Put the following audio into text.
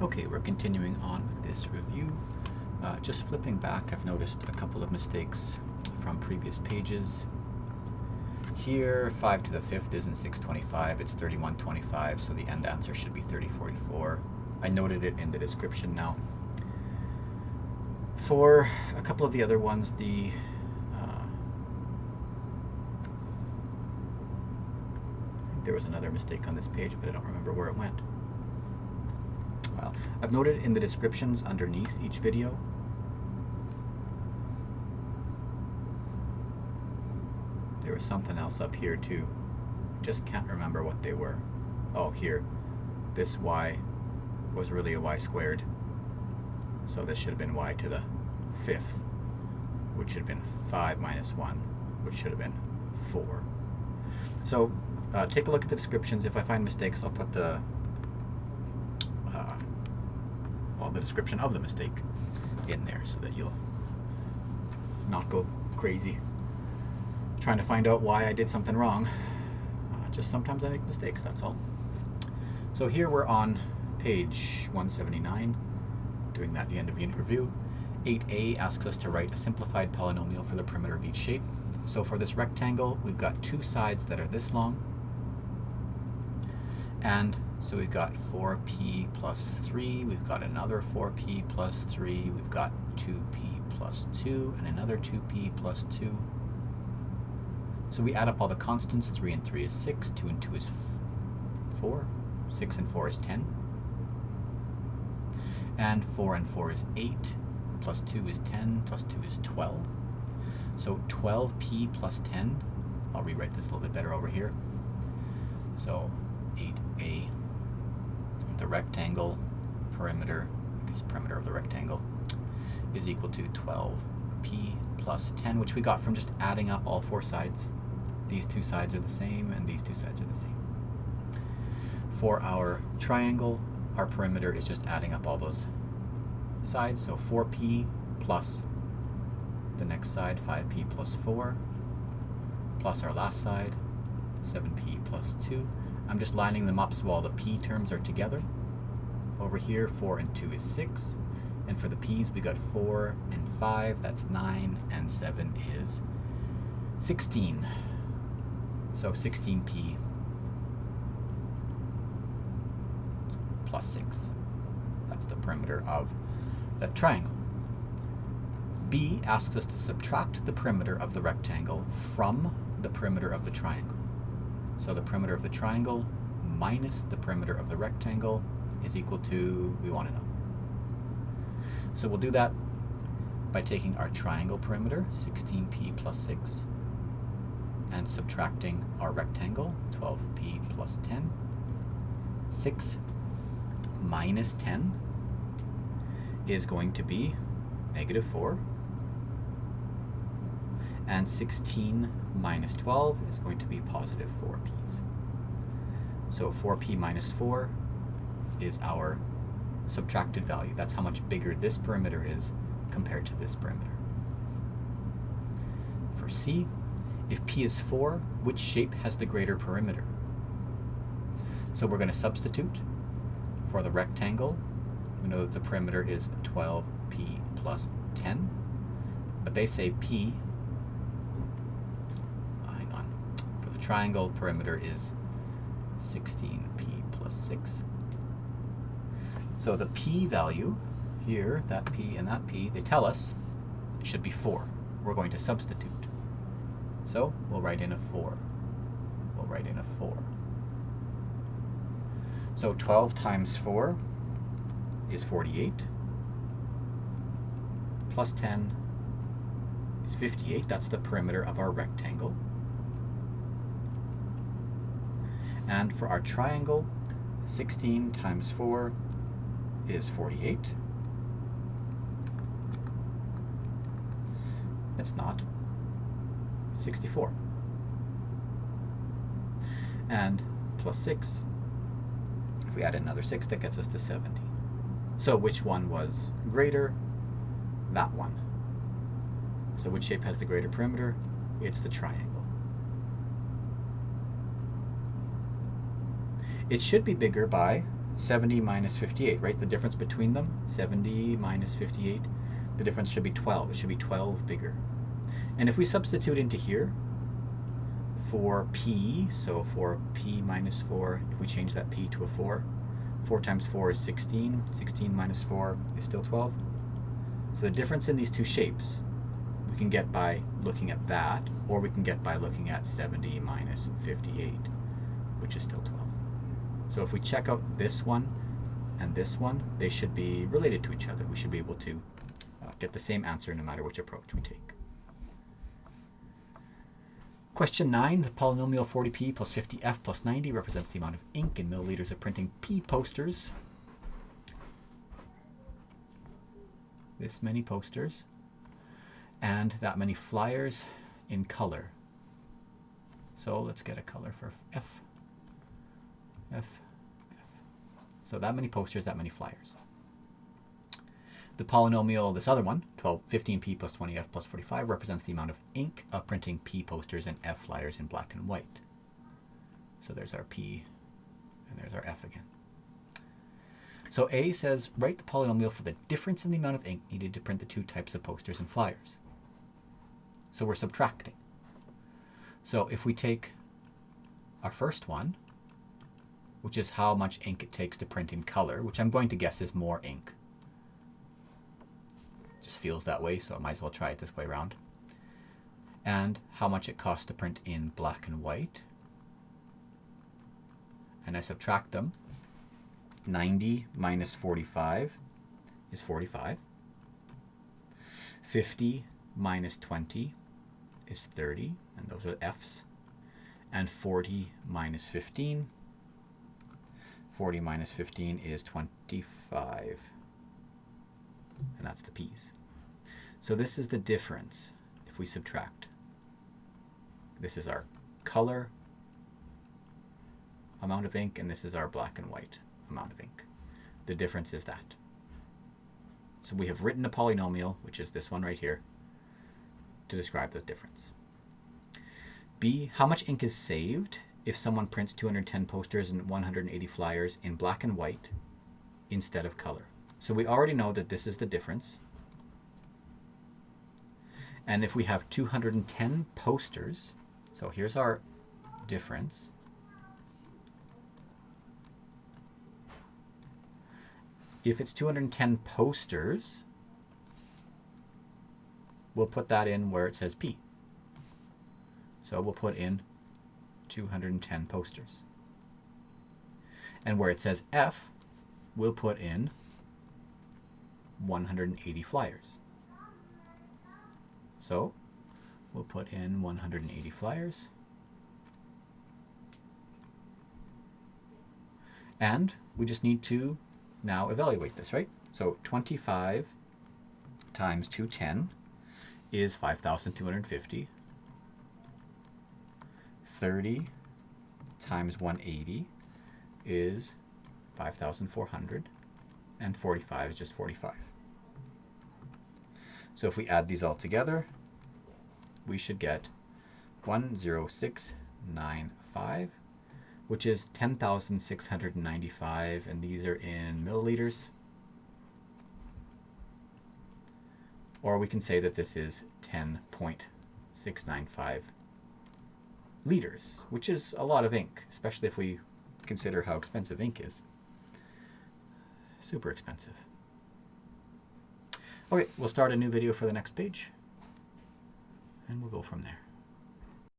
Okay, we're continuing on with this review. Just flipping back, I've noticed a couple of mistakes from previous pages. Here, 5 to the 5th isn't 625, it's 3125, so the end answer should be 3044. I noted it in the description now. For a couple of the other ones, I think there was another mistake on this page, but I don't remember where it went. Well, I've noted in the descriptions underneath each video. There was something else up here too. Just can't remember what they were. Oh, here. This y was really a y squared. So this should have been y to the 5th, which should have been 5 minus 1, which should have been 4. So take a look at the descriptions. If I find mistakes, I'll put the description of the mistake in there so that you'll not go crazy trying to find out why I did something wrong. Just sometimes I make mistakes, that's all. So here we're on page 179, doing that at the end of unit review. 8a asks us to write a simplified polynomial for the perimeter of each shape. So for this rectangle, we've got two sides that are this long. And so we've got 4p plus 3, we've got another 4p plus 3, we've got 2p plus 2, and another 2p plus 2. So we add up all the constants. 3 and 3 is 6, 2 and 2 is 4, 6 and 4 is 10, and 4 and 4 is 8, plus 2 is 10, plus 2 is 12. So 12p plus 10, I'll rewrite this a little bit better over here. So 8a, the rectangle perimeter, I guess perimeter of the rectangle, is equal to 12p plus 10, which we got from just adding up all four sides. These two sides are the same, and these two sides are the same. For our triangle, our perimeter is just adding up all those sides. So 4p plus the next side, 5p plus 4, plus our last side, 7p plus 2. I'm just lining them up so all the p terms are together. Over here, 4 and 2 is 6. And for the p's, we got 4 and 5, that's 9, and 7 is 16. So 16p plus 6. That's the perimeter of that triangle. B asks us to subtract the perimeter of the rectangle from the perimeter of the triangle. So the perimeter of the triangle minus the perimeter of the rectangle is equal to, we want to know. So we'll do that by taking our triangle perimeter, 16p plus 6, and subtracting our rectangle, 12p plus 10. 6 minus 10 is going to be negative 4. And 16 minus 12 is going to be positive 4p's. So 4p minus 4 is our subtracted value. That's how much bigger this perimeter is compared to this perimeter. For C, if p is 4, which shape has the greater perimeter? So we're going to substitute for the rectangle. We know that the perimeter is 12p plus 10, but they say p, for the triangle perimeter is 16p plus 6. So the p value here, that p and that p, they tell us it should be 4. We're going to substitute. So we'll write in a 4. We'll write in a 4. So 12 times 4 is 48. Plus 10 is 58. That's the perimeter of our rectangle. And for our triangle, 16 times 4 is 48. It's not. 64. And plus 6, if we add another 6, that gets us to 70. So which one was greater? That one. So which shape has the greater perimeter? It's the triangle. It should be bigger by 70 minus 58, right? The difference between them, 70 minus 58, the difference should be 12. It should be 12 bigger. And if we substitute into here for p, so for p minus 4, if we change that p to a 4, 4 times 4 is 16. 16 minus 4 is still 12. So the difference in these two shapes we can get by looking at that, or we can get by looking at 70 minus 58, which is still 12. So if we check out this one and this one, they should be related to each other. We should be able to get the same answer no matter which approach we take. Question 9, the polynomial 40p plus 50f plus 90 represents the amount of ink in milliliters of printing p posters. This many posters, and that many flyers in color. So let's get a color for F. So that many posters, that many flyers. The polynomial, this other one, 15p plus 20f plus 45, represents the amount of ink of printing p posters and f flyers in black and white. So there's our p, and there's our f again. So A says, write the polynomial for the difference in the amount of ink needed to print the two types of posters and flyers. So we're subtracting. So if we take our first one, which is how much ink it takes to print in color, which I'm going to guess is more ink. Just feels that way, so I might as well try it this way around. And how much it costs to print in black and white. And I subtract them. 90 minus 45 is 45. 50 minus 20 is 30, and those are F's. And 40 minus 15. 40 minus 15 is 25. And that's the p's. So this is the difference if we subtract. This is our color amount of ink, and this is our black and white amount of ink. The difference is that. So we have written a polynomial, which is this one right here, to describe the difference. B, how much ink is saved if someone prints 210 posters and 180 flyers in black and white instead of color? So we already know that this is the difference. And if we have 210 posters, so here's our difference. If it's 210 posters, we'll put that in where it says P. So we'll put in 210 posters. And where it says F, we'll put in 180 flyers. So we'll put in 180 flyers. And we just need to now evaluate this, right? So 25 times 210 is 5,250. 30 times 180 is 5,400. And 45 is just 45. So if we add these all together, we should get 10695, which is 10,695, and these are in milliliters. Or we can say that this is 10.695 liters, which is a lot of ink, especially if we consider how expensive ink is. Super expensive. Okay, we'll start a new video for the next page, and we'll go from there.